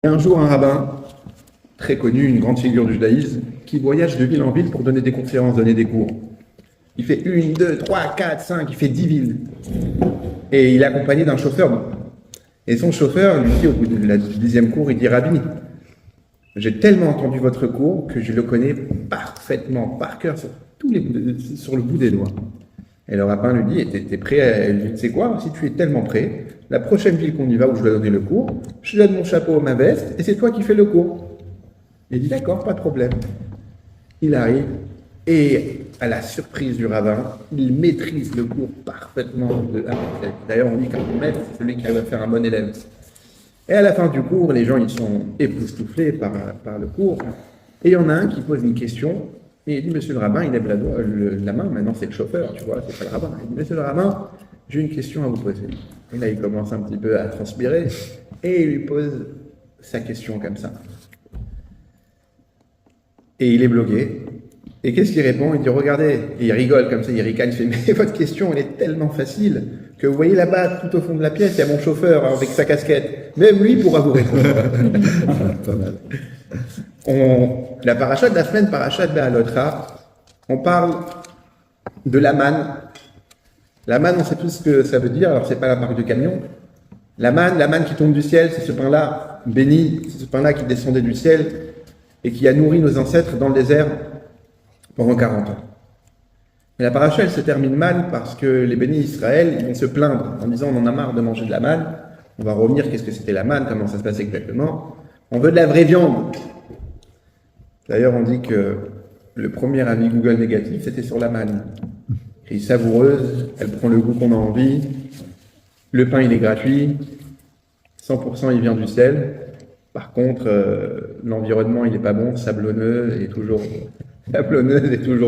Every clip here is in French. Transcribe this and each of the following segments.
Et un jour, un rabbin, très connu, une grande figure du judaïsme, qui voyage de ville en ville pour donner des conférences, donner des cours. Il fait 1, 2, 3, 4, 5, il fait 10 villes. Et il est accompagné d'un chauffeur. Et son chauffeur lui dit, au bout du 10e cours, il dit: Rabbi, j'ai tellement entendu votre cours que je le connais parfaitement, par cœur, sur le bout des doigts. Et le rabbin lui dit: t'es prêt? Elle lui dit: tu sais quoi, si tu es tellement prêt, la prochaine ville qu'on y va où je dois donner le cours, je donne mon chapeau, ma veste, et c'est toi qui fais le cours. Il dit: d'accord, pas de problème. Il arrive, et à la surprise du rabbin, il maîtrise le cours parfaitement de A à Z. D'ailleurs, on dit qu'un bon maître, c'est celui qui arrive à faire un bon élève. Et à la fin du cours, les gens ils sont époustouflés par le cours. Et il y en a un qui pose une question, et il dit: monsieur le rabbin, il lève la main, maintenant c'est le chauffeur, tu vois, c'est pas le rabbin. Il dit: monsieur le rabbin, j'ai une question à vous poser. Et là, il commence un petit peu à transpirer, et il lui pose sa question comme ça. Et il est bloqué. Et qu'est-ce qu'il répond? Il dit: regardez, et il rigole comme ça, il ricane, il fait: mais votre question, elle est tellement facile que vous voyez là-bas, tout au fond de la pièce, il y a mon chauffeur avec sa casquette. Même lui pourra vous répondre. Pas mal. La paracha de la semaine, paracha de Be'alotra, on parle de la manne. La manne, on sait tous ce que ça veut dire. Alors, c'est pas la marque du camion. La manne qui tombe du ciel, c'est ce pain-là béni, c'est ce pain-là qui descendait du ciel et qui a nourri nos ancêtres dans le désert pendant 40 ans. Mais la paracha, elle se termine mal parce que les bénis Israël, ils vont se plaindre en disant: on en a marre de manger de la manne. On va revenir, qu'est-ce que c'était la manne, comment ça se passe exactement. On veut de la vraie viande. D'ailleurs, on dit que le premier avis Google négatif, c'était sur la manne. Elle est savoureuse, elle prend le goût qu'on a envie. Le pain, il est gratuit. 100% il vient du ciel. Par contre, l'environnement, il n'est pas bon, sablonneux et toujours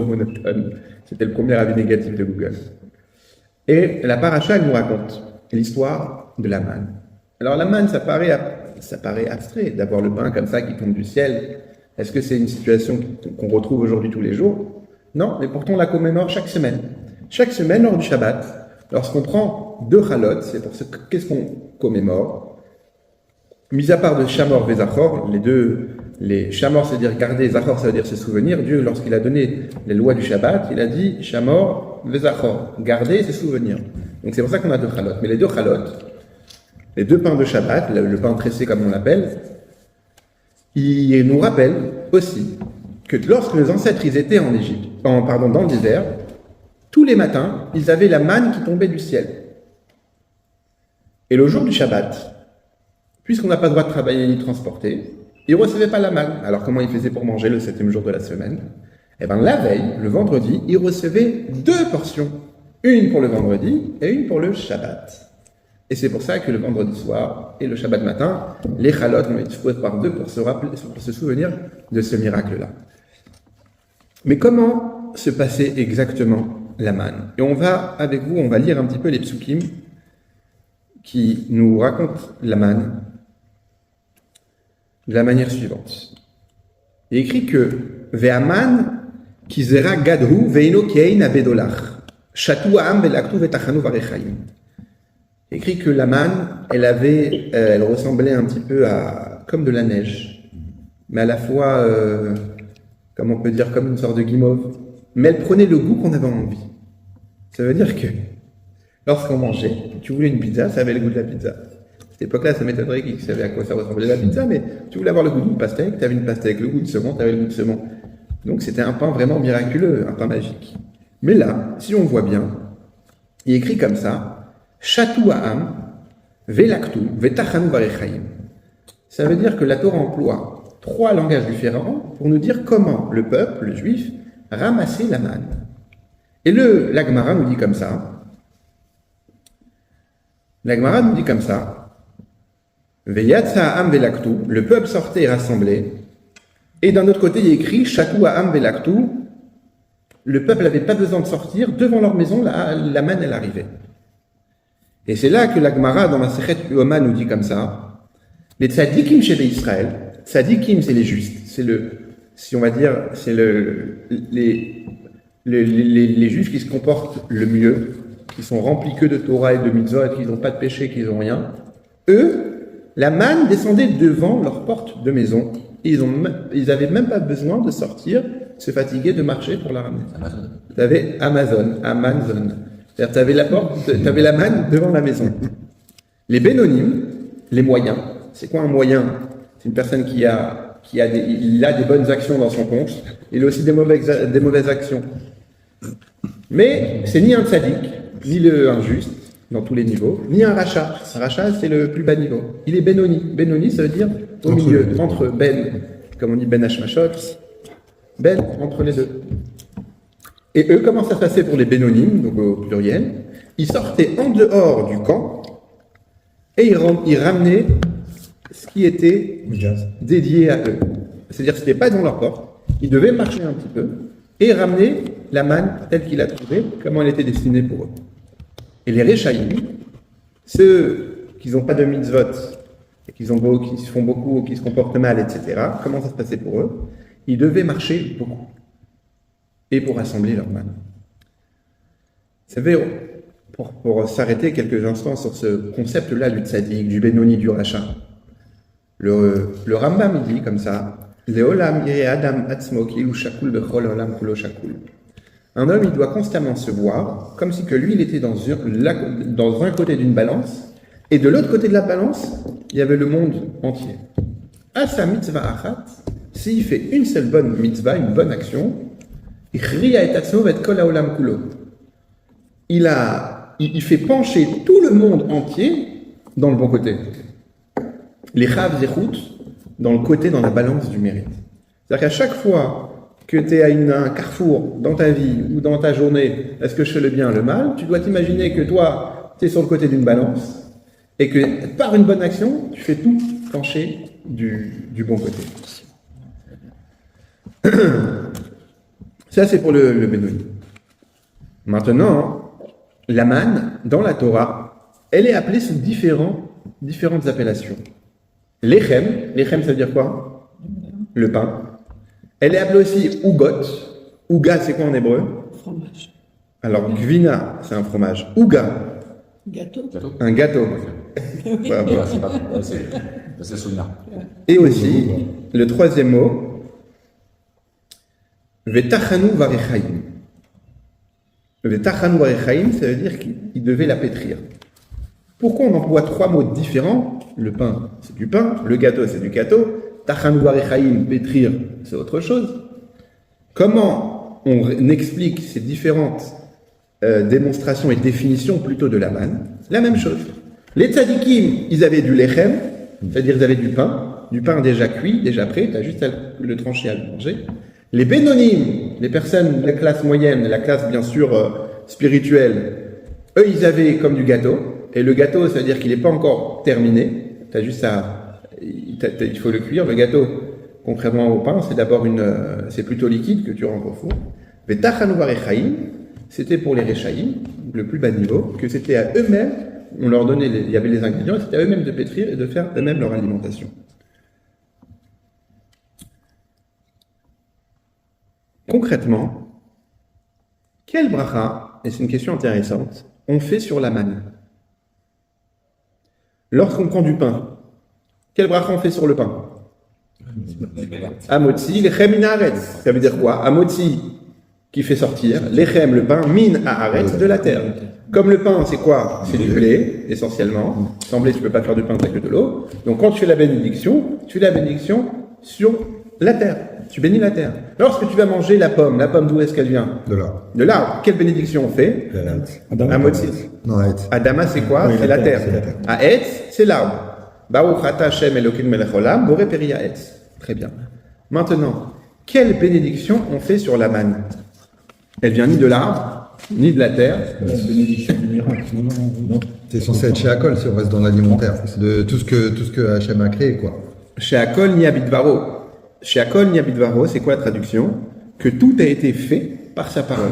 monotone. C'était le premier avis négatif de Google. Et la paracha, elle nous raconte l'histoire de la manne. Alors la manne, ça paraît abstrait d'avoir le pain comme ça qui tombe du ciel. Est-ce que c'est une situation qu'on retrouve aujourd'hui tous les jours? Non, mais pourtant on la commémore chaque semaine. Chaque semaine, lors du Shabbat, lorsqu'on prend 2 chalotes, c'est pour ce qu'est-ce qu'on commémore? Mis à part de Shamor et Zachor, les Shamor, c'est-à-dire garder, Zachor, ça veut dire se souvenir. Dieu, lorsqu'il a donné les lois du Shabbat, il a dit Shamor et Zachor, garder, se souvenir. Donc c'est pour ça qu'on a 2 chalotes. Mais les 2 chalotes, les 2 pains de Shabbat, le pain tressé comme on l'appelle, il nous rappelle aussi que lorsque les ancêtres ils étaient en Égypte, dans le désert, tous les matins, ils avaient la manne qui tombait du ciel. Et le jour du Shabbat, puisqu'on n'a pas le droit de travailler ni de transporter, ils ne recevaient pas la manne. Alors comment ils faisaient pour manger le 7e jour de la semaine? Eh bien la veille, le vendredi, ils recevaient 2 portions. Une pour le vendredi et une pour le Shabbat. Et c'est pour ça que le vendredi soir et le Shabbat matin, les chalotes ont été fouettés par 2 pour se souvenir de ce miracle-là. Mais comment se passait exactement la manne? Et on va lire un petit peu les psukim qui nous racontent la manne de la manière suivante. Il est écrit que Ve'aman kizera gadhu ve'ino kein abedolach shatu ha'am ve'laktu ve'tachanu varechaim. Il est écrit que la manne, elle ressemblait un petit peu comme de la neige, mais à la fois, comme on peut dire, comme une sorte de guimauve. Mais elle prenait le goût qu'on avait envie. Ça veut dire que lorsqu'on mangeait, tu voulais une pizza, ça avait le goût de la pizza. À cette époque-là, ça m'étonnerait qu'ils savaient à quoi ça ressemblait la pizza, mais tu voulais avoir le goût d'une pastèque, tu avais une pastèque, le goût de saumon, tu avais le goût de saumon. Donc c'était un pain vraiment miraculeux, un pain magique. Mais là, si on voit bien, il est écrit comme ça: Shatu ha'am, ve'laktu, ve'tachanu varechaim. Ça veut dire que la Torah emploie 3 langages différents pour nous dire comment le peuple, le juif, ramassait la manne. Et la Gemara nous dit comme ça. La Gemara nous dit comme ça: Ve'yatsa ha'am ve'laktu, le peuple sortait et rassemblait. Et d'un autre côté, il est écrit Shatu ha'am ve'laktu, le peuple n'avait pas besoin de sortir, devant leur maison, la manne, elle arrivait. Et c'est là que la Gemara, dans la Sechet Uoma, nous dit comme ça: les tzadikim chez les Israël, tzadikim, c'est les justes, c'est les juifs qui se comportent le mieux, qui sont remplis que de Torah et de mitzvot, qui n'ont pas de péché, qui n'ont rien. Eux, la manne descendait devant leur porte de maison. Et ils n'avaient même pas besoin de sortir, se fatiguer, de marcher pour la ramener. Tu avais Amazon. C'est-à-dire, tu avais la porte, tu avais la manne devant la maison. Les bénonymes, les moyens. C'est quoi un moyen? C'est une personne il a des bonnes actions dans son compte, il a aussi des mauvaises actions. Mais c'est ni un tzaddik, ni un juste, dans tous les niveaux, ni un rachat. Un rachat, c'est le plus bas niveau. Il est bénoni. Bénoni, ça veut dire au milieu, entre ben, comme on dit ben hashmashot, ben, entre les deux. Et eux, comment ça se passait pour les bénonymes, donc au pluriel? Ils sortaient en dehors du camp et ils ramenaient ce qui était dédié à eux. C'est-à-dire que ce n'était pas dans leur porte. Ils devaient marcher un petit peu et ramener la manne telle qu'il a trouvée, comment elle était destinée pour eux. Et les Réchaïm, ceux qui n'ont pas de mitzvot, et qui se font beaucoup, qui se comportent mal, etc., comment ça se passait pour eux? Ils devaient marcher beaucoup. Et pour assembler leur manne. Vous savez, pour s'arrêter quelques instants sur ce concept-là du tzaddik, du bénoni, du rachat, le Rambam dit comme ça, Leolam ire adam atzmo kilu shakul bechol olam kulo shakul. Un homme, il doit constamment se voir comme si que lui, il était dans un côté d'une balance, et de l'autre côté de la balance, il y avait le monde entier. Asa mitzvah achat, s'il fait une seule bonne mitzvah, une bonne action, il fait pencher tout le monde entier dans le bon côté. Les chav zechut, dans le côté, dans la balance du mérite. C'est-à-dire qu'à chaque fois que tu es à un carrefour dans ta vie ou dans ta journée, est-ce que je fais le bien, le mal, tu dois t'imaginer que toi, tu es sur le côté d'une balance et que par une bonne action, tu fais tout pencher du bon côté. Ça, c'est pour le bénoni. Maintenant, la manne, dans la Torah, elle est appelée sous différentes appellations. Lechem, ça veut dire quoi? Le pain. Elle est appelée aussi Ugot. Uga, c'est quoi en hébreu? Fromage. Alors, Gvina, c'est un fromage. Uga. Gâteau. Un gâteau. Voilà. C'est souvenir. Et aussi, le troisième mot, Vetachanu varechaim. Vetachanu varechaim, ça veut dire qu'il devait la pétrir. Pourquoi on emploie trois mots différents? Le pain, c'est du pain. Le gâteau, c'est du gâteau. Tachanu varechaim, pétrir, c'est autre chose. Comment on explique ces différentes démonstrations et définitions plutôt de la manne? La même chose. Les tzadikim, ils avaient du lechem, c'est-à-dire ils avaient du pain déjà cuit, déjà prêt, tu as juste à le trancher, à le manger. Les bénonymes, les personnes de la classe moyenne, la classe bien sûr spirituelle, eux ils avaient comme du gâteau, et le gâteau ça veut dire qu'il n'est pas encore terminé, t'as juste il faut le cuire, le gâteau, contrairement au pain, c'est d'abord c'est plutôt liquide que tu rentres au four. Mais Tachanu varechaim, c'était pour les Réchaïm, le plus bas niveau, que c'était à eux-mêmes, on leur donnait, il y avait les ingrédients, et c'était à eux-mêmes de pétrir et de faire eux-mêmes leur alimentation. Concrètement, quel bracha, et c'est une question intéressante, on fait sur la manne? Lorsqu'on prend du pain, quel bracha on fait sur le pain? Amotzi, lechem min haaretz. Ça veut dire quoi? Amotzi, qui fait sortir, lechem, le pain, min haaretz, de la terre. Comme le pain, c'est quoi? C'est du blé, essentiellement. Sans blé, tu peux pas faire du pain, t'as que de l'eau. Donc quand tu fais la bénédiction sur la terre. Tu bénis la terre. Lorsque tu vas manger la pomme d'où est-ce qu'elle vient? De l'arbre. De l'arbre. Quelle bénédiction on fait? Amotzi. Non, Aetz. Adama, c'est quoi? Oui, c'est la terre. c'est la terre. Aetz, c'est l'arbre. Baruch ata Hashem Elokim melech olam, boré peri Aetz. Très bien. Maintenant, quelle bénédiction on fait sur la manne? Elle vient ni de l'arbre, ni de la terre. La bénédiction du miracle. Non. C'est censé être chez Akol si on reste dans l'alimentaire. C'est de tout ce que Hachem a créé, quoi. Chez Akol ni Abidvaro. Chez Akol ni Abidvaro, c'est quoi la traduction? Que tout a été fait par sa parole.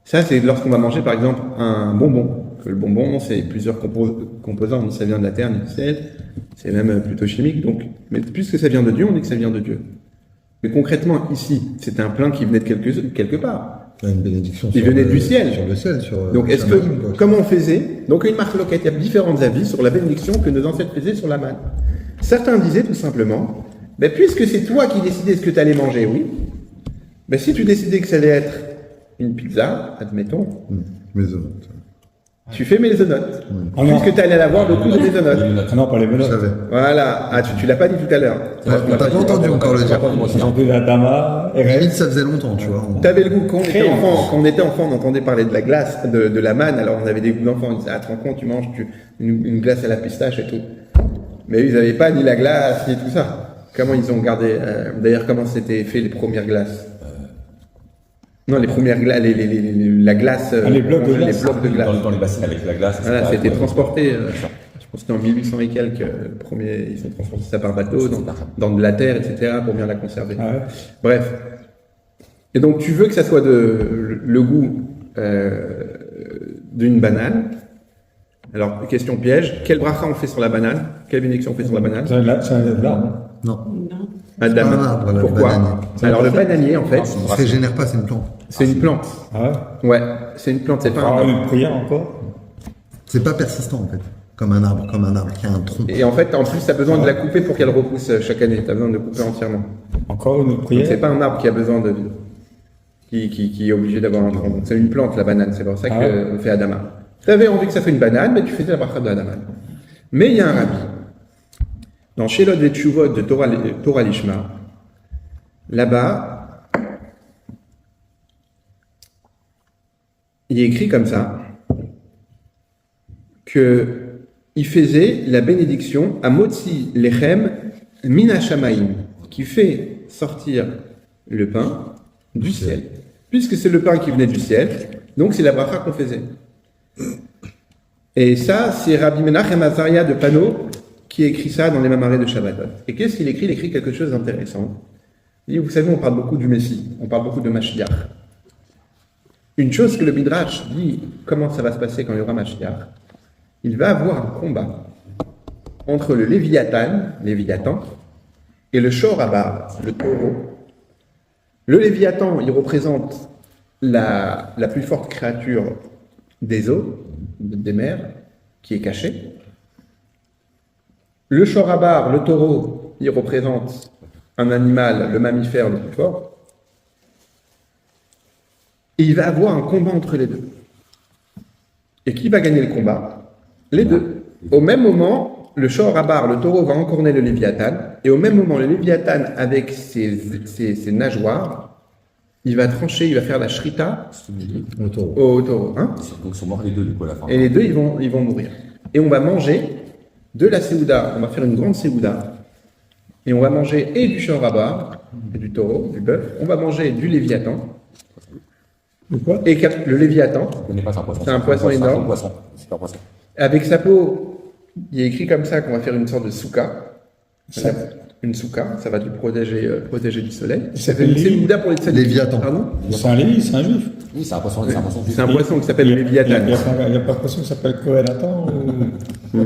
Ça, c'est lorsqu'on va manger, par exemple, un bonbon. Que le bonbon, c'est plusieurs composants. Ça vient de la terre, ni du sel. C'est même plutôt chimique. Donc, mais puisque ça vient de Dieu, on dit que ça vient de Dieu. Mais concrètement, ici, c'était un pain qui venait de quelque part. Une bénédiction. Il sur venait le- du ciel. Sur le ciel. Donc, est-ce sur la manne, que, quoi. comment on faisait? Donc, une marque locale, il y a différents avis sur la bénédiction que nos ancêtres faisaient sur la manne. Certains disaient tout simplement, ben, puisque c'est toi qui décidais ce que tu allais manger, oui, ben, si tu décidais que ça allait être une pizza, admettons, Maisonnote. tu fais maisonnote. Ah non. Puisque tu allais avoir le coup de maisonnote. Ah non, pas les Je menottes. savais. Voilà. Ah, tu l'as pas dit tout à l'heure. Ouais, on t'a pas entendu encore le dire. J'ai entendu la dama, Limite, ça faisait longtemps, tu vois. T'avais le goût, quand Crème. on était enfant, on entendait parler de la glace, de la manne, alors on avait des goûts d'enfants, on disait, ah, te rends compte, tu manges une glace à la pistache et tout. Mais ils n'avaient pas ni la glace, ni tout ça. Comment ils ont gardé, d'ailleurs, comment s'étaient fait les premières glaces? Non, les premières glaces, la glace, les blocs de les glace. blocs de glace. Dans les bassines avec la glace. Voilà, etc. c'était transporté, je pense que c'était en 1800 et quelques, le premier, ils ont transporté ça par bateau, dans de la terre, etc., pour bien la conserver. Ah ouais. Bref. Et donc, tu veux que ça soit le goût d'une banane. Alors, question piège. Quel bracha on fait sur la banane? Quelle bénédiction on fait sur la banane? C'est un l'arbre. Non. Madame. C'est pas un arbre, le Pourquoi? bananier. Alors, le bananier, en fait, Ça se régénère pas, c'est une plante. c'est une plante. Ah ouais. Ouais, c'est une plante, c'est pas un Ah, arbre. une prière encore. C'est pas persistant, en fait. Comme un arbre qui a un tronc. Et en fait, en plus, tu as besoin de la couper pour qu'elle repousse chaque année. Tu as besoin de la couper entièrement. Encore une Donc, prière. c'est pas un arbre qui a besoin de vivre. Qui est obligé d'avoir un tronc. Donc, c'est une plante, la banane. C'est pour ça Ah qu'on fait Adama. Tu avais envie que ça fait une banane, mais tu faisais la bracha de Adama. Mais il y a un rabbi. Dans Shelot et Tshuvot de Torah Lishma, là-bas, il est écrit comme ça que il faisait la bénédiction à Motzi Lechem Mina Shamaim, qui fait sortir le pain du ciel. Puisque c'est le pain qui venait du ciel, donc c'est la bracha qu'on faisait. Et ça, c'est Rabbi Menachem Azaria de Pano qui écrit ça dans les Mamarés de Shabbatot. Et qu'est-ce qu'il écrit? Il écrit quelque chose d'intéressant. Il dit, vous savez, on parle beaucoup du Messie, on parle beaucoup de Mashiach. Une chose que le Midrash dit, comment ça va se passer quand il y aura Mashiach, il va avoir un combat entre le Léviathan, et le Shor-Abar, le taureau. Le Léviathan, il représente la plus forte créature des eaux, des mers, qui est cachée. Le Shor-Abar, le taureau, il représente un animal, le mammifère le plus fort. Et il va avoir un combat entre les deux. Et qui va gagner le combat? Les deux. Au même moment, le Shor-Abar, le taureau, va encorner le Léviathan. Et au même moment, le Léviathan, avec ses nageoires, il va trancher, il va faire la shrita Le taureau. au taureau. Hein? Donc ils sont morts les deux du coup à la fin. Et les deux, ils vont mourir. Et on va manger de la séouda. On va faire une grande séouda. Et on va manger et du Shor-Abar, et du taureau, du bœuf. On va manger du Léviathan. De quoi? Et le Léviathan, Je connais pas, c'est un poisson. C'est un poisson énorme. C'est un poisson. C'est un poisson. avec sa peau, il est écrit comme ça qu'on va faire une sorte de souka. Une souka, ça va te protéger du soleil. Il Ça fait s'appelle une séouda pour les Léviathan. Pardon? C'est un Lévi, c'est un juif. Oui, c'est un poisson. C'est un poisson. C'est un poisson qui s'appelle le Il Léviathan. n'y a pas de poisson qui s'appelle Kohelatan ou...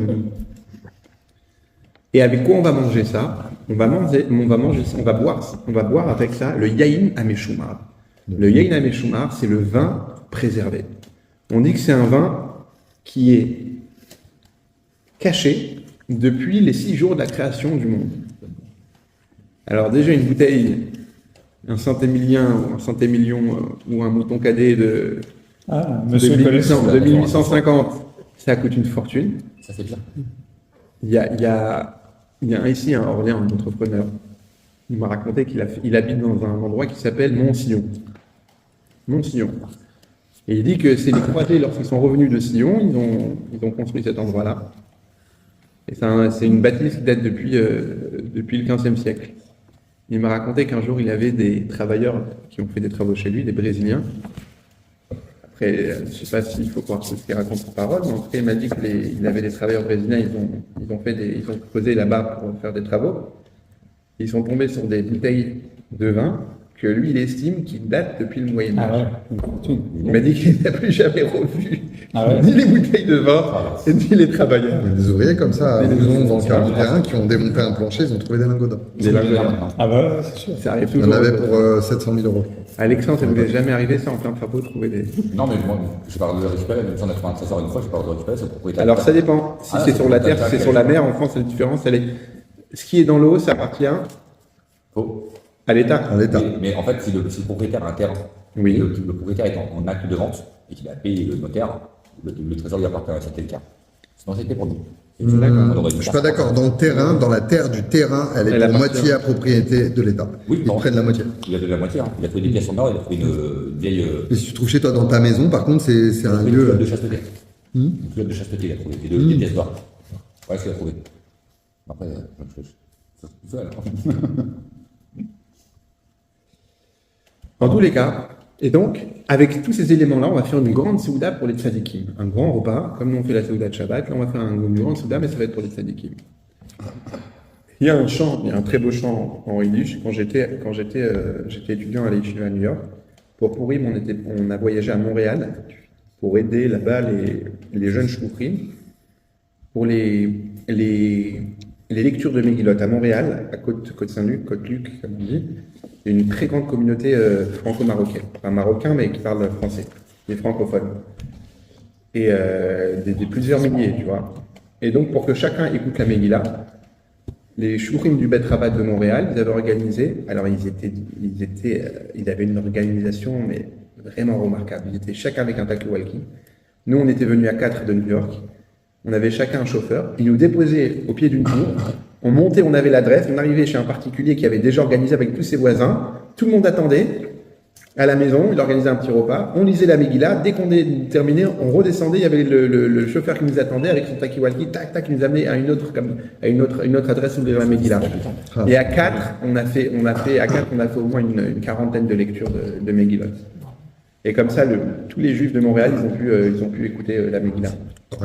Et avec quoi on va manger ça? On va boire avec ça le Yain Ameshumar. Le Yain Ameshumar, c'est le vin préservé. On dit que c'est un vin qui est caché depuis les 6 jours de la création du monde. Alors déjà une bouteille, un Saint-Émilien ou un Saint-Émilion ou un mouton cadet de Ah, monsieur connaît 1850, ça coûte une fortune. Ça c'est bien. Il y a ici un Orléans, un entrepreneur. Il m'a raconté qu'il habite dans un endroit qui s'appelle Mont-Sillon. Mont-Sillon. Et il dit que c'est les croisés, lorsqu'ils sont revenus de Sillon, ils ont construit cet endroit-là. Et c'est une bâtisse qui date depuis le XVe siècle. Il m'a raconté qu'un jour, il avait des travailleurs qui ont fait des travaux chez lui, des Brésiliens. Après, je ne sais pas s'il faut croire ce qu'il raconte en parole, mais en tout cas, il m'a dit qu'il avait des travailleurs brésiliens, ils ont creusé là-bas pour faire des travaux. Ils sont tombés sur des bouteilles de vin que lui, il estime qu'ils datent depuis le Moyen-Âge. Ah ouais, une fortune. Il m'a dit qu'il n'a plus jamais revu Ah ouais. ni les bouteilles de vin, ni les travailleurs. Il y a des ouvriers comme ça, à Des Mouzon, dans le ouvriers. 41, qui ont démonté un plancher, ils ont trouvé des lingots d'or. Des lingots d'or. maintenant. Ah bah, c'est sûr. Ça arrive Il y en toujours. avait pour 700 000 euros. Alexandre, ça ne vous est jamais arrivé ça en plein travaux de trouver des. Non, mais moi, je parle de récupérer, même si on a trouvé un trésor une fois, je parle de récupérer, c'est le propriétaire. Alors ça dépend. Si Ah, c'est c'est sur la le terre, si c'est sur la mer, en France, la différence, elle est. Ce qui est dans l'eau, ça appartient Faux. à l'État. À l'État. Mais en fait, si le propriétaire a un terrain, Oui. et le propriétaire est en acte de vente, et qu'il a payé le notaire, le trésor lui appartient, c'était le cas. Sinon, c'était pour nous. Et on aurait Je dû suis faire pas d'accord. Dans le terrain, dans la terre du terrain, elle est Elle pour appartient. moitié à propriété de l'État. Oui, Ils non. prennent la moitié. Il a donné la moitié, hein. Il a trouvé des pièces en or, il a trouvé une vieille. Et si tu trouves chez toi dans ta maison, par contre, c'est un Une culotte lieu. de chasteté. Une culotte de chasteté, il a trouvé. Et des pièces d'or. Voilà ce qu'il a trouvé. Après, ça se fait alors. En tous les cas, et donc, avec tous ces éléments-là, on va faire une grande souda pour les tzadikim. Un grand repas, comme nous on fait la souda de Shabbat, là on va faire une grande souda, mais ça va être pour les tzadikim. Il y a un chant, il y a un très beau chant en Yiddish. J'étais étudiant à l'Yeshiva à New York. Pour Purim, on a voyagé à Montréal pour aider là-bas les jeunes shkoufrim pour les lectures de Megillot à Montréal, à Côte-Saint-Luc, Côte-Luc, comme on dit. Il y a une très grande communauté franco-marocaine, enfin marocain, mais qui parle français, des francophones. Et des plusieurs milliers, tu vois. Et donc, pour que chacun écoute la Megillah, les shourim du Bet Rabat de Montréal, ils avaient organisé, alors ils avaient une organisation, mais vraiment remarquable. Ils étaient chacun avec un talkie-walkie. Nous, on était venus à 4 de New York. On avait chacun un chauffeur. Ils nous déposaient au pied d'une tour. On montait, on avait l'adresse. On arrivait chez un particulier qui avait déjà organisé avec tous ses voisins. Tout le monde attendait à la maison. Il organisait un petit repas. On lisait la Megillah. Dès qu'on terminait, on redescendait. Il y avait le chauffeur qui nous attendait avec son talkie-walkie. Tac, tac, il nous amenait à une autre adresse où la Megillah. Et à 4, on a fait au moins une quarantaine de lectures de Megillot. Et comme ça, tous les juifs de Montréal, ils ont pu écouter la Megillah.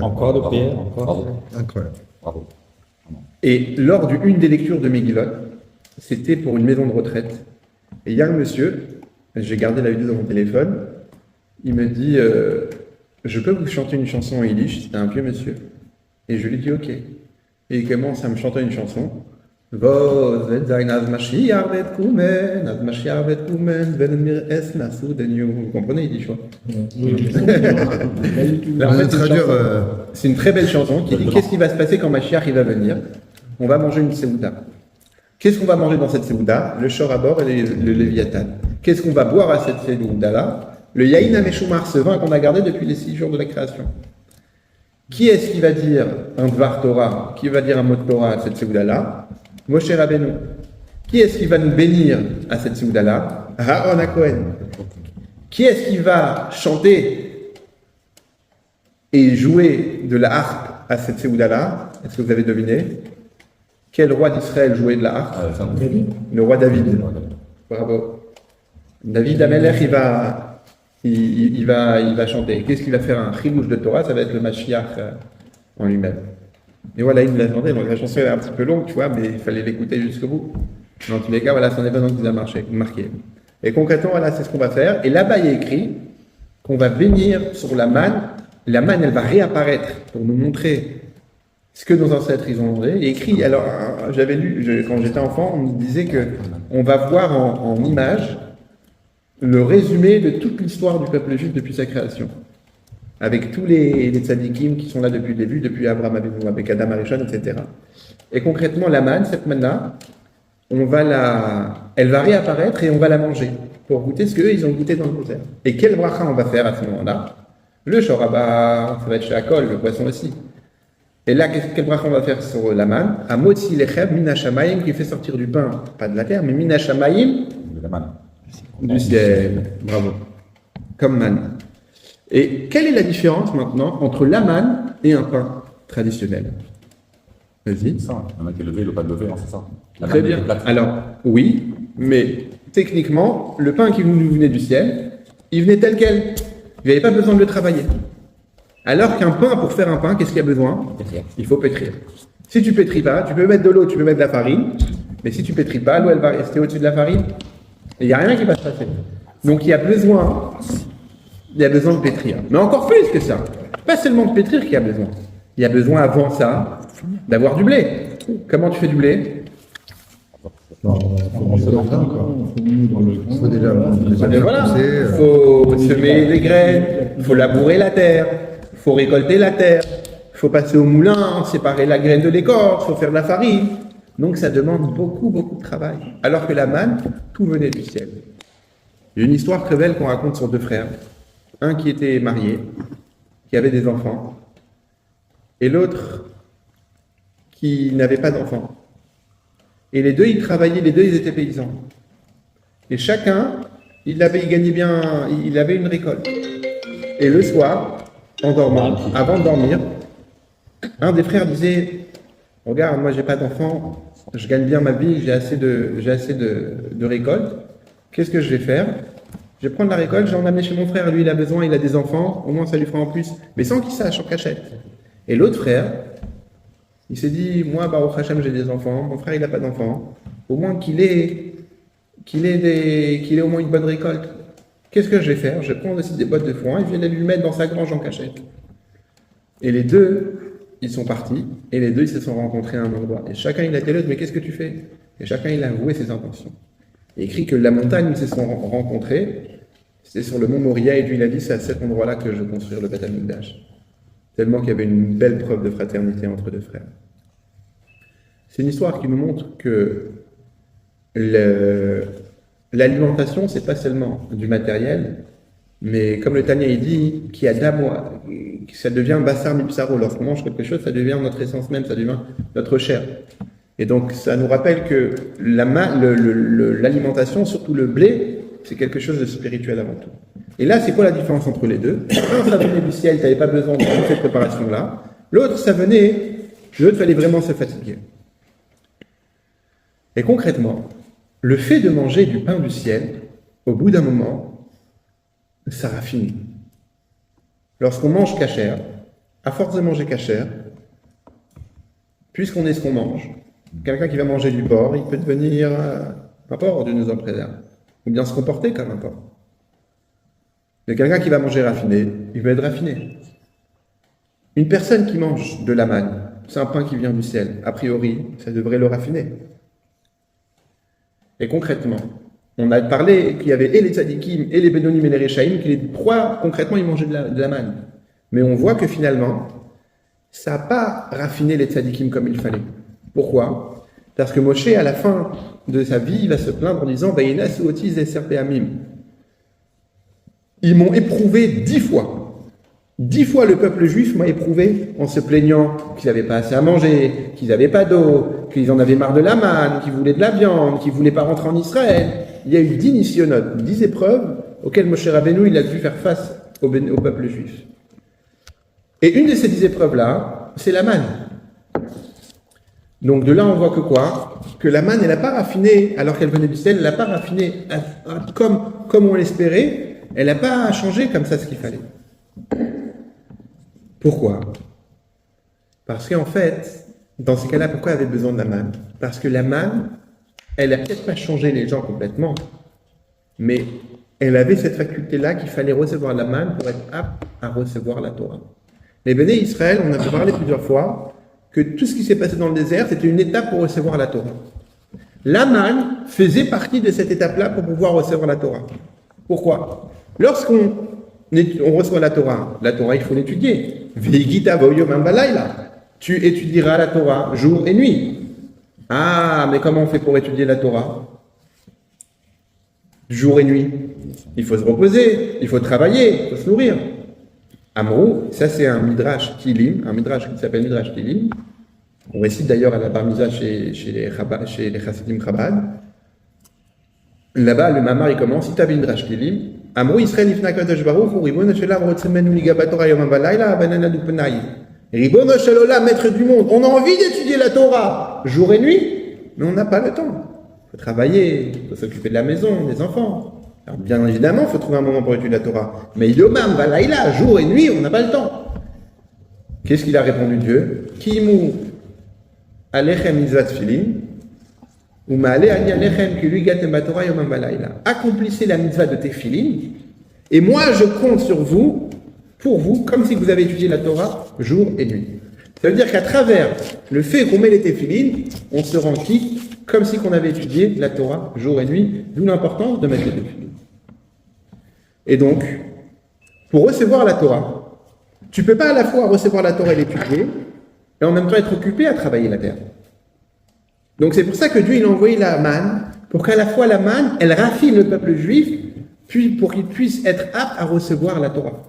Encore de pierre, encore. Bravo. Incroyable. Bravo. Et lors d'une des lectures de Megillot, c'était pour une maison de retraite. Et il y a un monsieur, j'ai gardé la vidéo dans mon téléphone, il me dit je peux vous chanter une chanson en yiddish? C'était un vieux monsieur. Et je lui dis ok. Et il commence à me chanter une chanson. Vous comprenez, il dit quoi? On va traduire. C'est une très belle chanson qui dit qu'est-ce qui va se passer quand Mashiach il va venir? On va manger une seouda. Qu'est-ce qu'on va manger dans cette seouda? Le shor à bord et le léviathan. Qu'est-ce qu'on va boire à cette seouda-là? Le yaïn ameshumar, ce vin qu'on a gardé depuis les 6 jours de la création. Qui est-ce qui va dire un dvar Torah? Qui va dire un mot de Torah à cette seouda-là? Moshe Rabbeinu. Qui est-ce qui va nous bénir à cette seouda-là? Aaron HaKohen. Qui est-ce qui va chanter et jouer de la harpe à cette seouda-là? Est-ce que vous avez deviné? Quel roi d'Israël jouait de la harpe? Le roi David. Bravo. David Amelech, il va chanter. Qu'est-ce qu'il va faire? Un chibouche de Torah, ça va être le Mashiach en lui-même. Et voilà, il me l'a chanté. Donc la chanson est un petit peu longue, tu vois, mais il fallait l'écouter jusqu'au bout. Dans tous les cas, voilà, c'est un événement qui nous a marqué. Et concrètement, voilà, c'est ce qu'on va faire. Et là-bas, il y a écrit qu'on va bénir sur la manne. La manne, elle va réapparaître pour nous montrer ce que nos ancêtres, ils ont mangé. Il est écrit, alors, j'avais lu, quand j'étais enfant, on me disait que on va voir en image le résumé de toute l'histoire du peuple juif depuis sa création. Avec tous les tzadikim qui sont là depuis le début, depuis Abraham Avinu, avec Adam Arishon, etc. Et concrètement, la manne, cette manne-là, elle va réapparaître et on va la manger pour goûter ce qu'eux, ils ont goûté dans le désert. Et quel bracha on va faire à ce moment-là? Le shoraba, ça va être chez Akol, le poisson aussi. Et là, quel bracha on va faire sur la manne? À Motzi Lechem Min HaShamayim, qui fait sortir du pain, pas de la terre, mais Min HaShamayim, De la manne. du ciel. Bravo. Comme manne. Et quelle est la différence maintenant entre la manne et un pain traditionnel? Vas-y. C'est ça. Il y en a qui est levé, le pas de levé, c'est ça. La Très manne bien. est plate. Alors, oui, mais techniquement, le pain qui nous venait du ciel, il venait tel quel. Il n'y avait pas besoin de le travailler. Alors qu'un pain, pour faire un pain, qu'est-ce qu'il y a besoin? Pétrir. Il faut pétrir. Si tu pétris pas, tu peux mettre de l'eau, tu peux mettre de la farine, mais si tu pétris pas, l'eau, elle va rester au-dessus de la farine. Et il n'y a rien qui va se passer. Donc il y a besoin de pétrir. Mais encore plus que ça. Pas seulement de pétrir qu'il y a besoin. Il y a besoin avant ça d'avoir du blé. Comment tu fais du blé? Non, On se lance encore. Il faut déjà Mais voilà, pousser, il faut semer des graines, il faut labourer la terre, il faut récolter la terre, il faut passer au moulin, séparer la graine de l'écorce, il faut faire de la farine. Donc ça demande beaucoup, beaucoup de travail. Alors que la manne, tout venait du ciel. Il y a une histoire très belle qu'on raconte sur deux frères. Un qui était marié, qui avait des enfants, et l'autre qui n'avait pas d'enfants. Et les deux, ils travaillaient, les deux, ils étaient paysans. Et chacun, il gagnait bien, il avait une récolte. Et le soir, en dormant, avant de dormir, un des frères disait, regarde, moi j'ai pas d'enfants, je gagne bien ma vie, j'ai assez de récolte. Qu'est-ce que je vais faire? Je vais prendre la récolte, je vais en amener chez mon frère, lui il a besoin, il a des enfants, au moins ça lui fera en plus, mais sans qu'il sache, en cachette. Et l'autre frère, il s'est dit, moi, Baruch Hashem, j'ai des enfants, mon frère il n'a pas d'enfants, au moins qu'il ait au moins une bonne récolte. Qu'est-ce que je vais faire? Je vais prendre aussi des bottes de foin et je vais lui mettre dans sa grange en cachette. Et les deux, ils sont partis, et les deux, ils se sont rencontrés à un endroit. Et chacun, il a dit à l'autre, mais qu'est-ce que tu fais? Et chacun, il a avoué ses intentions. Il écrit que la montagne où ils se sont rencontrés, c'était sur le mont Moria, et lui, il a dit, c'est à cet endroit-là que je vais construire le Beth Amikdash. Tellement qu'il y avait une belle preuve de fraternité entre deux frères. C'est une histoire qui nous montre que l'alimentation, c'est pas seulement du matériel, mais comme le Tanya il dit, qui a d'amour, ça devient bassar mipsaro. Lorsqu'on mange quelque chose, ça devient notre essence même, ça devient notre chair. Et donc, ça nous rappelle que l'alimentation, surtout le blé, c'est quelque chose de spirituel avant tout. Et là, c'est quoi la différence entre les deux? Un, ça venait du ciel, tu n'avais pas besoin de toute cette préparation-là. L'autre, l'autre fallait vraiment se fatiguer. Et concrètement, le fait de manger du pain du ciel, au bout d'un moment, ça raffine. Lorsqu'on mange cachère, à force de manger cachère, puisqu'on est ce qu'on mange, quelqu'un qui va manger du porc, il peut devenir un porc, Dieu nous en préserve, ou bien se comporter comme un porc. Mais quelqu'un qui va manger raffiné, il va être raffiné. Une personne qui mange de la manne, c'est un pain qui vient du ciel, a priori, ça devrait le raffiner. Et concrètement, on a parlé qu'il y avait et les tzadikim, et les bédonim et les réchaïm, que les trois, concrètement, ils mangeaient de la manne. Mais on voit que finalement, ça n'a pas raffiné les tzadikim comme il fallait. Pourquoi? Parce que Moshe, à la fin de sa vie, il va se plaindre en disant Vaïnas ou otiz et serpeamim. Ils m'ont éprouvé 10 fois. 10 fois le peuple juif m'a éprouvé en se plaignant qu'ils n'avaient pas assez à manger, qu'ils n'avaient pas d'eau, qu'ils en avaient marre de la manne, qu'ils voulaient de la viande, qu'ils ne voulaient pas rentrer en Israël. Il y a eu 10 nisyonotes, 10 épreuves auxquelles Moshe Rabbeinu il a dû faire face au peuple juif. Et une de ces 10 épreuves-là, c'est la manne. Donc de là, on voit que quoi? Que la manne, elle n'a pas raffiné, alors qu'elle venait du ciel, elle n'a pas raffiné comme on l'espérait, elle n'a pas changé comme ça ce qu'il fallait. Pourquoi? Parce qu'en fait, dans ces cas-là, pourquoi elle avait besoin de la manne? Parce que la manne, elle n'a peut-être pas changé les gens complètement, mais elle avait cette faculté-là qu'il fallait recevoir la manne pour être apte à recevoir la Torah. Les Béné Israël, on a parlé plusieurs fois, que tout ce qui s'est passé dans le désert, c'était une étape pour recevoir la Torah. La manne faisait partie de cette étape-là pour pouvoir recevoir la Torah. Pourquoi? Lorsqu'on reçoit la Torah, il faut l'étudier. Tu étudieras la Torah jour et nuit. Ah, mais comment on fait pour étudier la Torah? Jour et nuit. Il faut se reposer, il faut travailler, il faut se nourrir. Amrou, ça c'est un midrash Tilim, un midrash qui s'appelle midrash Tilim. On récite d'ailleurs à la bar mitzvah chez les Chassidim Chabad. Là-bas, le mamar il commence, si tu as midrash Tilim, Amrou Israël ifna kadosh baruch hu ribono shel olam rotzemenu ligabat Torah yomam valayla banana du penai. Ribono shel olam, maître du monde, on a envie d'étudier la Torah jour et nuit, mais on n'a pas le temps. Il faut travailler, il faut s'occuper de la maison, des enfants. Alors, bien évidemment, il faut trouver un moment pour étudier la Torah. Mais Yomam, Valaïla, jour et nuit, on n'a pas le temps. Qu'est-ce qu'il a répondu Dieu? Kimu alechem mitzvat tfilin, ou ma'ale ani alechem ki lui gatem batorah yomam valaïla. Accomplissez la mitzvah de tefilin, et moi je compte sur vous, pour vous, comme si vous avez étudié la Torah jour et nuit. Ça veut dire qu'à travers le fait qu'on met les tefilin, on se rend quitte comme si qu'on avait étudié la Torah jour et nuit, d'où l'importance de mettre les deux filets. Et donc, pour recevoir la Torah, tu ne peux pas à la fois recevoir la Torah et l'étudier, et en même temps être occupé à travailler la terre. Donc c'est pour ça que Dieu il a envoyé la manne, pour qu'à la fois la manne, elle raffine le peuple juif, puis pour qu'il puisse être apte à recevoir la Torah.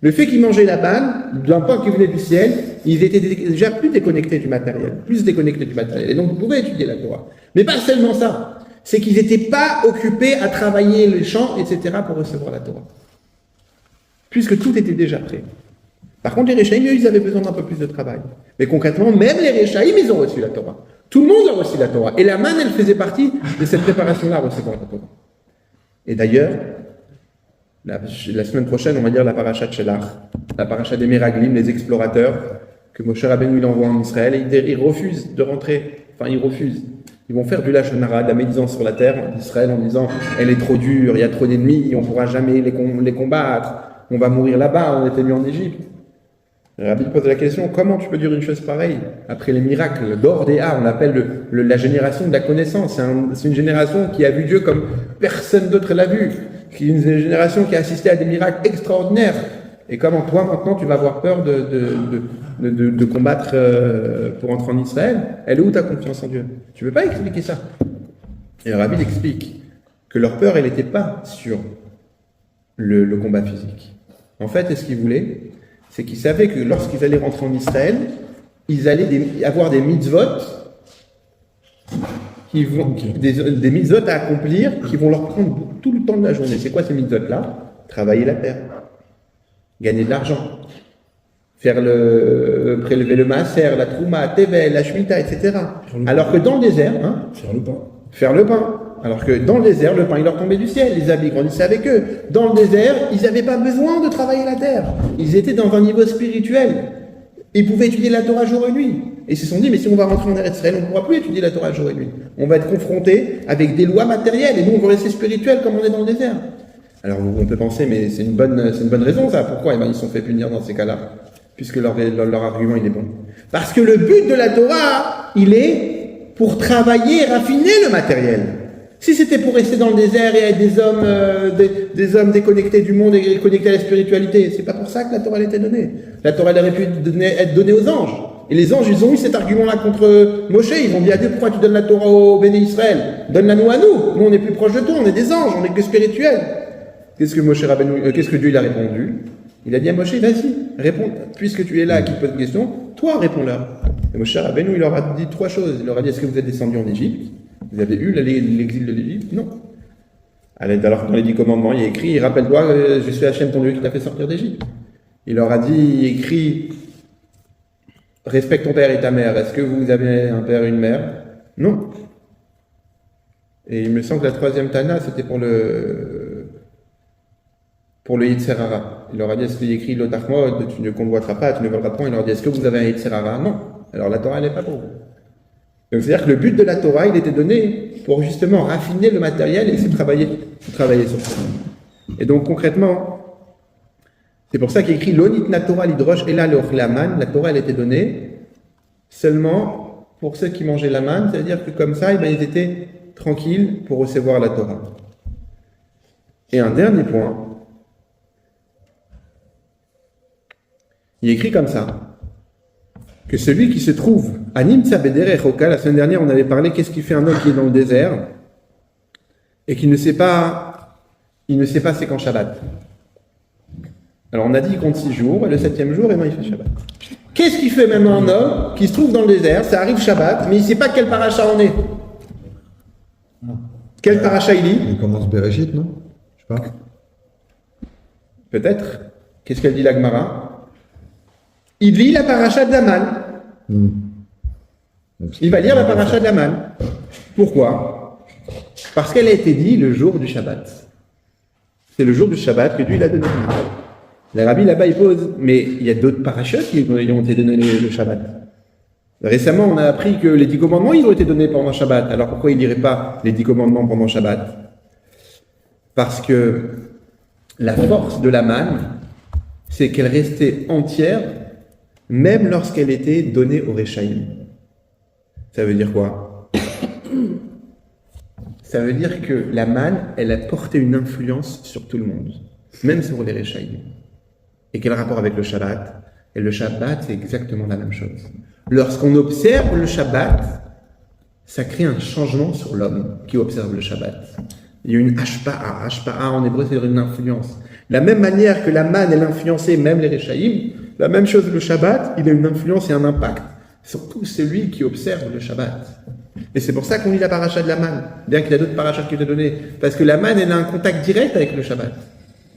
Le fait qu'ils mangeaient la manne, d'un pain qui venait du ciel, ils étaient déjà plus déconnectés du matériel, Et donc ils pouvaient étudier la Torah. Mais pas seulement ça, c'est qu'ils n'étaient pas occupés à travailler les champs, etc. pour recevoir la Torah. Puisque tout était déjà prêt. Par contre, les Réchaïm, eux, ils avaient besoin d'un peu plus de travail. Mais concrètement, même les Réchaïm, ils ont reçu la Torah. Tout le monde a reçu la Torah. Et la manne, elle faisait partie de cette préparation-là à recevoir la Torah. Et d'ailleurs, la semaine prochaine, on va lire la paracha de Shelach, la paracha des Meraglim, les explorateurs, que Moshe Rabbeinu il envoie en Israël, et ils refusent de rentrer. Enfin, ils refusent. Ils vont faire du Lachon Hara, de la médisance sur la terre d'Israël en disant « elle est trop dure, il y a trop d'ennemis, on ne pourra jamais les combattre, on va mourir là-bas, on était mis en Égypte ». Rabbi pose la question, comment tu peux dire une chose pareille après les miracles d'Ordéa, on l'appelle la génération de la connaissance, c'est une génération qui a vu Dieu comme personne d'autre l'a vu, qui est une génération qui a assisté à des miracles extraordinaires. Et comment toi maintenant tu vas avoir peur de combattre pour entrer en Israël? Elle est où ta confiance en Dieu? Tu ne peux pas expliquer ça. Et le Rabbi explique que leur peur, elle n'était pas sur le combat physique. En fait, ce qu'ils voulaient, c'est qu'ils savaient que lorsqu'ils allaient rentrer en Israël, ils allaient avoir des mitzvot, des mitzvot à accomplir, qui vont leur prendre tout le temps de la journée. C'est quoi ces mitzvot-là? Travailler la terre, gagner de l'argent, prélever le maaser, la trouma, tevel, la shmita, etc. Alors que dans le désert, faire le pain. Alors que dans le désert, le pain, il leur tombait du ciel. Les habits grandissaient avec eux. Dans le désert, ils n'avaient pas besoin de travailler la terre. Ils étaient dans un niveau spirituel. Ils pouvaient étudier la Torah jour et nuit. Et ils se sont dit, mais si on va rentrer en Eretz Israël, on ne pourra plus étudier la Torah jour et nuit. On va être confronté avec des lois matérielles. Et nous, on va rester spirituel comme on est dans le désert. Alors, on peut penser, mais c'est une bonne raison, ça. Pourquoi? Eh bien, ils se sont fait punir dans ces cas-là. Puisque leur argument, il est bon. Parce que le but de la Torah, il est pour travailler et raffiner le matériel. Si c'était pour rester dans le désert et être des hommes déconnectés du monde et connectés à la spiritualité, c'est pas pour ça que la Torah elle était donnée. La Torah elle aurait pu être donnée aux anges. Et les anges, ils ont eu cet argument-là contre Moshe. Ils ont dit à Dieu, pourquoi tu donnes la Torah au Béné Israël? Donne-la nous à nous. Nous, on est plus proche de toi, on est des anges, on est que spirituels. Qu'est-ce que Dieu il a répondu? Il a dit à Moshe, vas-y, réponds, puisque tu es là, qui pose une question, toi réponds-leur. Et Moshe Rabbeinu, il leur a dit trois choses. Il leur a dit, est-ce que vous êtes descendus en Égypte? Vous avez eu l'exil de l'Égypte? Non. Alors que dans les 10 commandements, il y a écrit, rappelle-toi, je suis Hachem ton Dieu qui t'a fait sortir d'Égypte. Il leur a dit, écrit, respecte ton père et ta mère. Est-ce que vous avez un père et une mère? Non. Et il me semble que la troisième Tana, c'était pour le Yetzer Hara. Il leur a dit, est-ce qu'il y a écrit l'Otachmod, tu ne convoiteras pas, tu ne voleras pas? Il leur a dit, est-ce que vous avez un Yetzer Hara? Non. Alors la Torah, elle n'est pas pour vous. Donc c'est-à-dire que le but de la Torah, il était donné pour justement raffiner le matériel et travailler sur ça. Et donc concrètement, c'est pour ça qu'il écrit l'onitna Torah l'hydroche et là la manne. La Torah, elle était donnée seulement pour ceux qui mangeaient la manne, c'est-à-dire que comme ça, ils étaient tranquilles pour recevoir la Torah. Et un dernier point, il écrit comme ça, que celui qui se trouve à Nimtza Bederech Oka, la semaine dernière on avait parlé, qu'est-ce qui fait un homme qui est dans le désert et qui ne sait pas, c'est quand Shabbat. Alors on a dit qu'il compte 6 jours, et le 7e jour, et non, il fait Shabbat. Qu'est-ce qui fait maintenant un homme qui se trouve dans le désert, ça arrive Shabbat, mais il ne sait pas quel paracha on est? Quel paracha il lit? Il commence Bereshit, non? Je sais pas. Peut-être. Qu'est-ce qu'elle dit la Gemara? Il lit la paracha de la manne. Il va lire la paracha de la manne. Pourquoi? Parce qu'elle a été dit le jour du Shabbat. C'est le jour du Shabbat que Dieu l'a donné. Le rabbi là-bas il pose, mais il y a d'autres parachutes qui ont été donnés le Shabbat. Récemment, on a appris que les 10 commandements ils ont été donnés pendant Shabbat. Alors pourquoi il ne lirait pas les 10 commandements pendant Shabbat? Parce que la force de la manne, c'est qu'elle restait entière même lorsqu'elle était donnée au Réchaïm. Ça veut dire quoi? Ça veut dire que la manne, elle a porté une influence sur tout le monde, même sur les Réchaïm. Et quel rapport avec le Shabbat? Et le Shabbat, c'est exactement la même chose. Lorsqu'on observe le Shabbat, ça crée un changement sur l'homme qui observe le Shabbat. Il y a une hashpa'a. Hashpa'a en hébreu, c'est une influence. De la même manière que la manne, elle influençait même les Réchaïm, la même chose le Shabbat, il a une influence et un impact sur tout celui qui observe le Shabbat. Et c'est pour ça qu'on lit la paracha de la manne, bien qu'il y a d'autres parachas qui te donné. Parce que la manne, elle a un contact direct avec le Shabbat.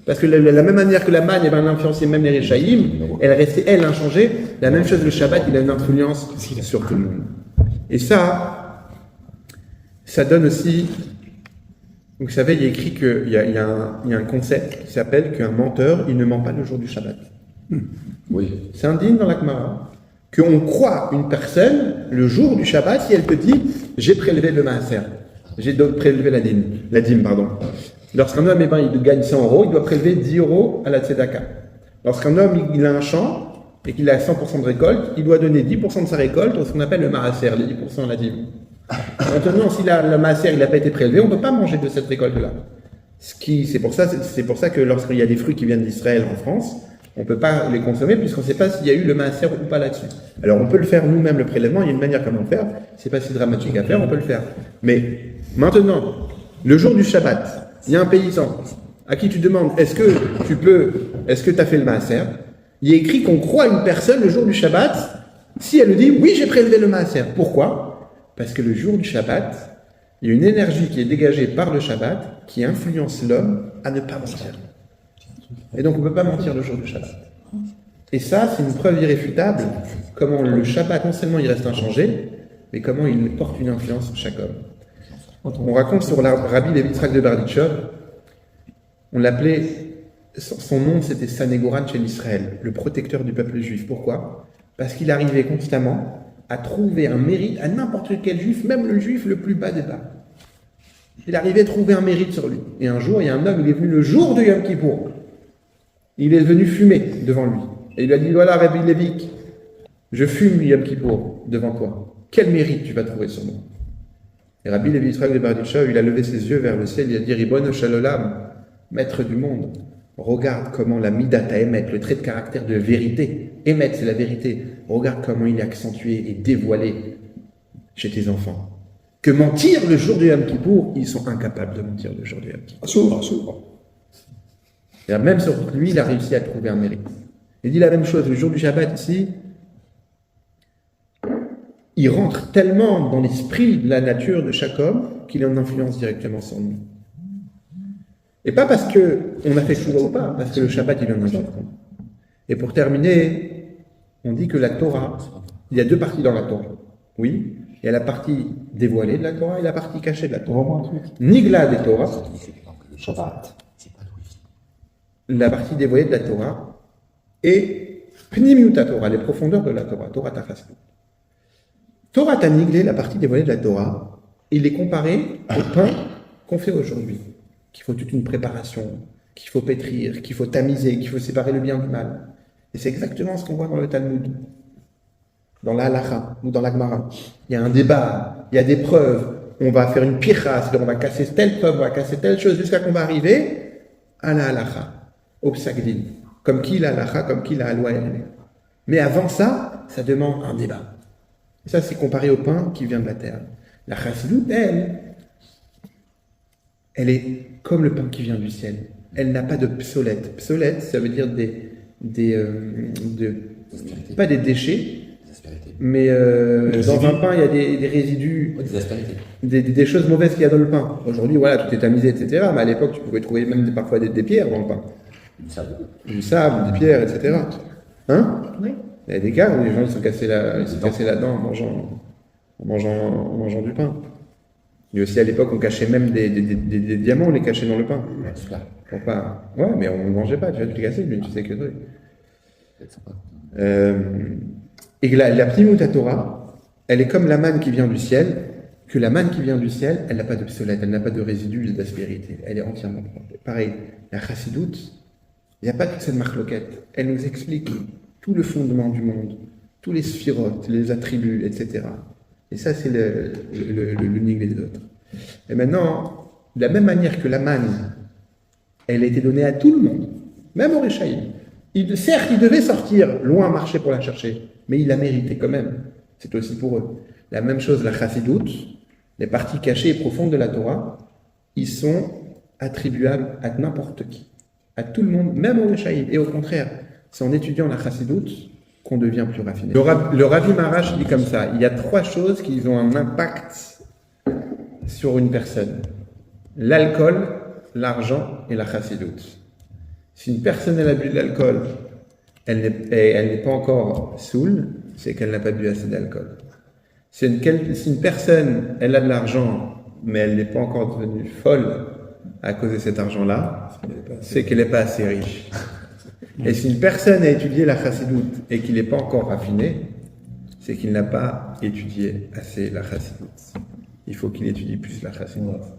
Parce que de la même manière que la manne, elle a influencé même les Réchaïm, elle restait, elle, inchangée. La même chose, le Shabbat, il a une influence sur tout le monde. Et ça donne aussi... Vous savez, il y a écrit qu'il y a un concept qui s'appelle qu'un menteur, il ne ment pas le jour du Shabbat. Oui. C'est un dîme dans la Gemara. Qu'on croit une personne, le jour du Shabbat, si elle te dit « j'ai prélevé le maaser », j'ai donc prélevé la dîme. Lorsqu'un homme il gagne 100 euros, il doit prélever 10 euros à la tzedaka. Lorsqu'un homme il a un champ et qu'il a 100% de récolte, il doit donner 10% de sa récolte à ce qu'on appelle le maaser, les 10% à la dîme. Maintenant, si le maaser n'a pas été prélevé, on ne peut pas manger de cette récolte-là. C'est pour ça que lorsqu'il y a des fruits qui viennent d'Israël en France, on ne peut pas les consommer puisqu'on ne sait pas s'il y a eu le maaser ou pas là-dessus. Alors on peut le faire nous-mêmes, le prélèvement, il y a une manière comment le faire, c'est pas si dramatique à faire, on peut le faire. Mais maintenant, le jour du Shabbat, il y a un paysan à qui tu demandes est-ce que tu as fait le maaser? Il est écrit qu'on croit une personne le jour du Shabbat si elle lui dit oui, j'ai prélevé le maaser. Pourquoi? Parce que le jour du Shabbat, il y a une énergie qui est dégagée par le Shabbat qui influence l'homme à ne pas mentir. Et donc on ne peut pas mentir le jour du Shabbat. Et ça, c'est une preuve irréfutable comment le Shabbat, non seulement il reste inchangé, mais comment il porte une influence sur chaque homme. On raconte sur la Rabbi Levi Yitzhak de Berditchev, on l'appelait, son nom c'était Sanégoran chez l'Israël, le protecteur du peuple juif. Pourquoi? Parce qu'il arrivait constamment à trouver un mérite à n'importe quel juif, même le juif le plus bas des bas. Il arrivait à trouver un mérite sur lui. Et un jour, il y a un homme, il est venu le jour de Yom Kippour. Il est venu fumer devant lui. Et il lui a dit, voilà Rabbi Levi, je fume Yom Kippour devant toi. Quel mérite tu vas trouver sur moi? Et Rabbi Levi Yitzhak de Berditchev, il a levé ses yeux vers le ciel, il a dit, Ribbon Shalolam, maître du monde, regarde comment la midat à émettre, le trait de caractère de vérité, émettre c'est la vérité, regarde comment il est accentué et dévoilé chez tes enfants. Que mentir le jour du Yom Kippour, ils sont incapables de mentir le jour du Yom Kippour. Et même sur lui, il a réussi à trouver un mérite. Il dit la même chose, le jour du Shabbat ici, il rentre tellement dans l'esprit de la nature de chaque homme qu'il a une influence directement sur nous. Et pas parce qu'on a fait choura ou pas, parce que le Shabbat, il vient d'un jour. Et pour terminer, on dit que la Torah, il y a deux parties dans la Torah. Oui, il y a la partie dévoilée de la Torah et la partie cachée de la Torah. Nigla des Torah, Shabbat. la partie dévoilée de la Torah, et Pnimiuta Torah, les profondeurs de la Torah, Torah Tachaslut. Torah Taniglé, la partie dévoilée de la Torah, il est comparé au pain qu'on fait aujourd'hui, qu'il faut toute une préparation, qu'il faut pétrir, qu'il faut tamiser, qu'il faut séparer le bien du mal. Et c'est exactement ce qu'on voit dans le Talmud, dans la Halacha ou dans la Gemara. Il y a un débat, il y a des preuves, on va faire une pircha, c'est-à-dire on va casser telle preuve, on va casser telle chose, jusqu'à qu'on va arriver à la Halacha, au Psagdin, comme qui la Halacha, comme qui la Halwa. Mais avant ça, ça demande un débat. Et ça, c'est comparé au pain qui vient de la terre. La chassidut, elle est comme le pain qui vient du ciel. Elle n'a pas de psolète. Psolète, ça veut dire pas des déchets, mais dans un pain, il y a des résidus, des choses mauvaises qu'il y a dans le pain. Aujourd'hui, voilà, tout est tamisé, etc. Mais à l'époque, tu pouvais trouver même parfois des pierres dans le pain. Du sable, des pierres, etc. Hein? Oui. Il y a des cas où les gens ils sont cassés la dent en mangeant du pain. Et aussi à l'époque, on cachait même des diamants, on les cachait dans le pain. Pour pas... Ouais, mais on ne mangeait pas, tu les cassais, mais tu sais que truc. Et la Pnimiut Torah, elle est comme la manne qui vient du ciel, que la manne qui vient du ciel, elle n'a pas d'obsolète, elle n'a pas de résidus d'aspérité, elle est entièrement propre. Pareil, la chassidut, il n'y a pas toute cette marloquette, elle nous explique tout le fondement du monde, tous les sphirotes, les attributs, etc. Et ça, c'est l'unique des autres. Et maintenant, de la même manière que la manne, elle a été donnée à tout le monde, même au Réchaïm. Certes, il devait sortir loin marcher pour la chercher, mais il la méritait quand même. C'est aussi pour eux. La même chose, la chassidoute, les parties cachées et profondes de la Torah, ils sont attribuables à n'importe qui, à tout le monde, même au Réchaïm. Et au contraire, c'est en étudiant la chassidoute qu'on devient plus raffiné. Le Ravi Maharash dit comme ça, il y a 3 choses qui ont un impact sur une personne. L'alcool, l'argent et la chassidoute. Si une personne elle a bu de l'alcool, elle n'est pas encore saoule, c'est qu'elle n'a pas bu assez d'alcool. Si une personne elle a de l'argent, mais elle n'est pas encore devenue folle à cause de cet argent-là, c'est qu'elle n'est pas assez riche. Et si une personne a étudié la chassidoute et qu'il n'est pas encore raffiné, c'est qu'il n'a pas étudié assez la chassidoute. Il faut qu'il étudie plus la chassidoute.